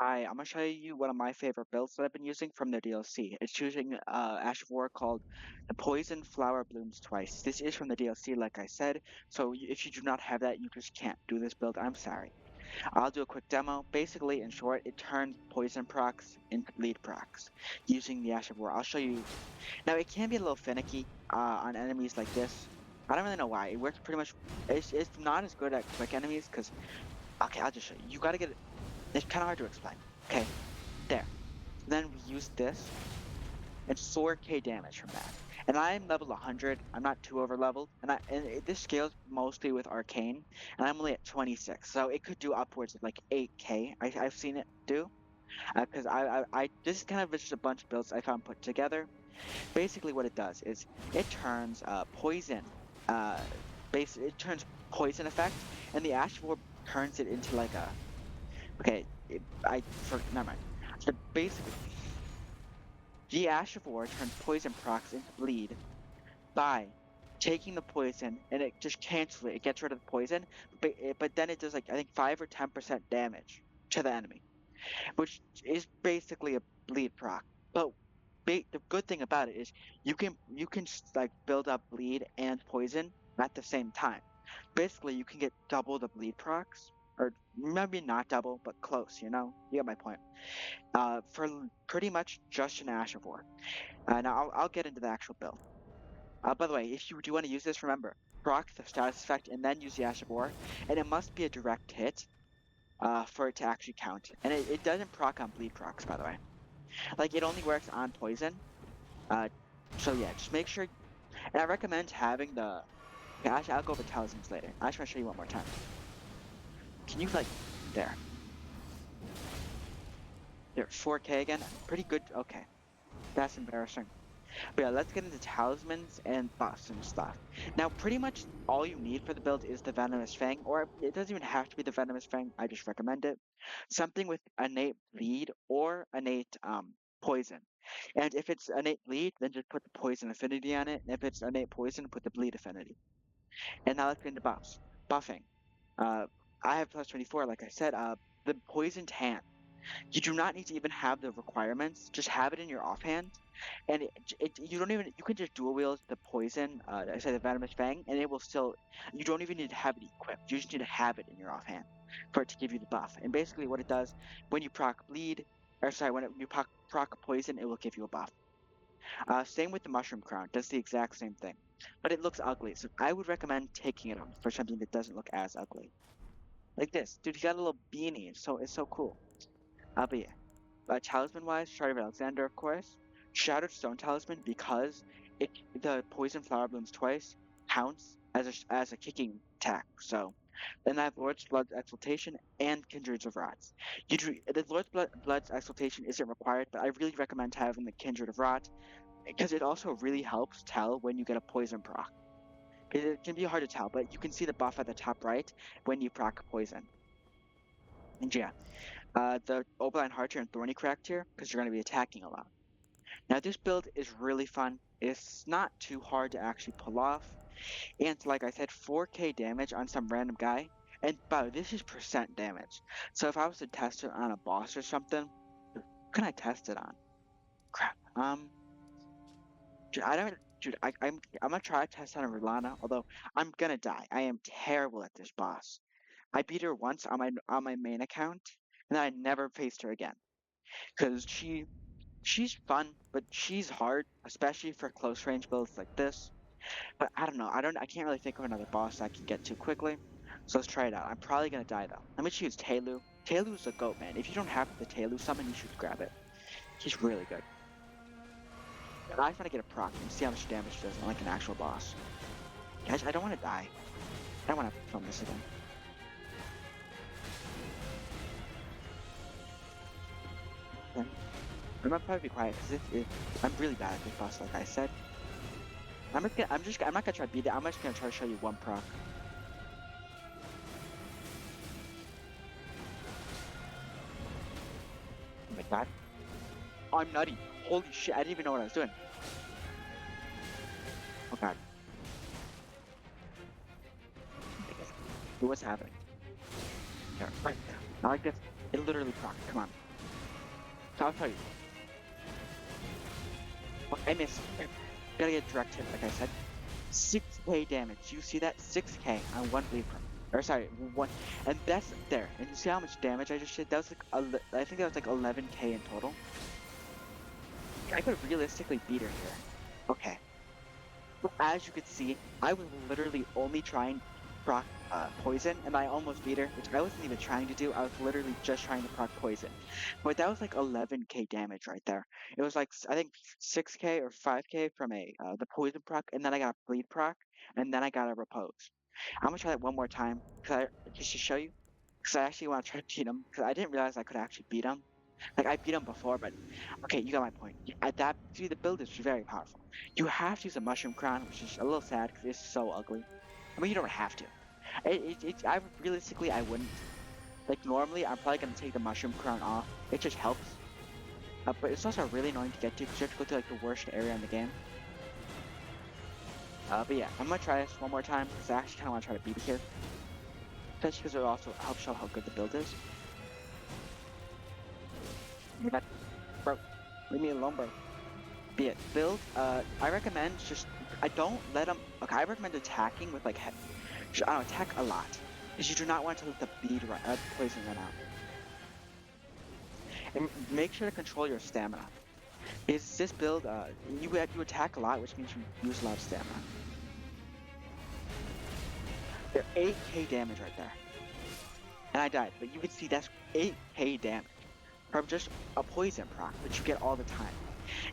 Hi, I'm gonna show you one of my favorite builds that I've been using from the DLC. It's using Ash of War called the Poison Flower Blooms Twice. This is from the DLC, like I said, so if you do not have that, you just can't do this build. I'm sorry. I'll do a quick demo. Basically, in short, it turns poison procs into bleed procs using the Ash of War. I'll show you. Now, it can be a little finicky on enemies like this. I don't really know why. It works pretty much. It's not as good at quick enemies because, okay, I'll just show you. You gotta get it. It's kind of hard to explain. Okay. There. Then we use this and 4k damage from that. And I'm level 100. I'm not too over leveled. This scales mostly with arcane, and I'm only at 26. So it could do upwards of like 8k. I've seen it do. Because this is kind of just a bunch of builds I found put together. Basically, what it does is it turns poison. Uh, it turns poison effect, and the ash orb turns it into like a. Okay, never mind. So basically, the Ash of War turns poison procs into bleed by taking the poison and it just cancels it. It gets rid of the poison, but then it does like I think 5 or 10% damage to the enemy, which is basically a bleed proc. But the good thing about it is you can like build up bleed and poison at the same time. Basically, you can get double the bleed procs, or maybe not double, but close. You get my point. For pretty much just an Ash of War. Now I'll get into the actual build. By the way, if you do want to use this, remember, proc the status effect and then use the Ash of War, and it must be a direct hit for it to actually count. And it doesn't proc on bleed procs, by the way. Like, it only works on poison. Uh, so yeah, just make sure. And I recommend having the. Okay, actually, I'll go over talismans later. I just want to show you one more time. Can you, like, there. There, 4k again? Pretty good. Okay, that's embarrassing. But yeah, let's get into talismans and buffs and stuff. Now, pretty much all you need for the build is the Venomous Fang, or it doesn't even have to be the Venomous Fang. I just recommend it. Something with innate bleed or innate poison. And if it's innate bleed, then just put the poison affinity on it. And if it's innate poison, put the bleed affinity. And now let's get into buffs. Buffing. Uh, I have plus 24, like I said. The poisoned hand. You do not need to even have the requirements. Just have it in your offhand, and you don't even you can just dual wield the poison. I say the venomous fang, and it will still. You don't even need to have it equipped. You just need to have it in your offhand for it to give you the buff. And basically, what it does when you proc bleed, or sorry, when you proc poison, it will give you a buff. Same with the mushroom crown, does the exact same thing, but it looks ugly. So I would recommend taking it off for something that doesn't look as ugly, like this. Dude, he got a little beanie. It's so cool. But yeah. Talisman wise, Shard of Alexander, of course. Shattered Stone Talisman because the Poison Flower Blooms twice counts as a kicking attack. So then I have Lord's Blood's Exaltation and Kindreds of Rots. The Blood's Exaltation isn't required, but I really recommend having the Kindred of Rot because it also really helps tell when you get a poison proc. It can be hard to tell, but you can see the buff at the top right when you proc poison. And yeah, the Opaline Heart and Thorny Crack tier because you're going to be attacking a lot. Now, this build is really fun. It's not too hard to actually pull off. And like I said, 4k damage on some random guy. And by the way, this is percent damage. So if I was to test it on a boss or something, who can I test it on? Crap. Dude, I don't. Dude, I'm gonna try to test it on Rilana, although I'm gonna die. I am terrible at this boss. I beat her once on my main account, and then I never faced her again. Because she's fun, but she's hard, especially for close range builds like this. But I don't know. I can't really think of another boss I can get to quickly. So let's try it out. I'm probably gonna die though. Let me choose Taylu. Taylu's a goat, man. If you don't have the Taylu summon, you should grab it. He's really good. And I just want to get a proc and see how much damage it does on like an actual boss. Guys, I don't want to die. I don't want to film this again. Then I'm gonna probably be quiet because I'm really bad at this boss, like I said. I'm not gonna try to beat it. I'm just gonna try to show you one proc. Oh my god. Oh, I'm nutty. Holy shit, I didn't even know what I was doing. Oh god. What's happening? Here, right. I like this. It literally proc. Come on. I'll tell you. I missed. Gotta get direct hit, like I said. 6k damage. You see that? 6k on one bleed pro. Or sorry, one. And that's there. And you see how much damage I just did? That was like, I think that was like 11k in total. I could realistically beat her here. Okay. As you could see, I was literally only trying to proc poison, and I almost beat her, which I wasn't even trying to do. I was literally just trying to proc poison. But that was like 11k damage right there. It was like I think 6k or 5k from a the poison proc, and then I got bleed proc, and then I got a repose. I'm gonna try that one more time just to show you, because I actually want to try to beat him, because I didn't realize I could actually beat him. Like I beat him before, but okay, you got my point. At that, see, the build is very powerful. You have to use a mushroom crown, which is a little sad because it's so ugly. I mean, you don't have to. Realistically, I wouldn't. Like normally, I'm probably gonna take the mushroom crown off. It just helps. But it's also really annoying to get to because you have to go to like the worst area in the game. But yeah, I'm gonna try this one more time because I actually kind of want to try to beat it here, especially because it also helps show how good the build is. But, bro, leave me alone, bro. Be it build. I recommend just I don't let them. Okay, I recommend attacking with like I don't know, attack a lot because you do not want to let the poison run out. And make sure to control your stamina. Is this build? You attack a lot, which means you use a lot of stamina. They're 8k damage right there, and I died. But you can see that's 8k damage from just a poison proc, which you get all the time.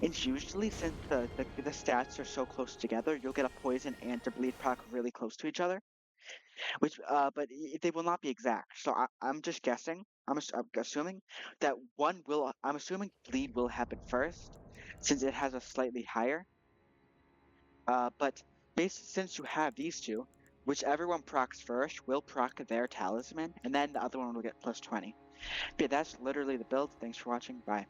And usually, since the stats are so close together, you'll get a poison and a bleed proc really close to each other. Which, they will not be exact. So I'm just guessing. I'm assuming that one will. I'm assuming bleed will happen first, since it has a slightly higher. But since you have these two, whichever one procs first will proc their talisman, and then the other one will get plus 20. Yeah, that's literally the build. Thanks for watching. Bye.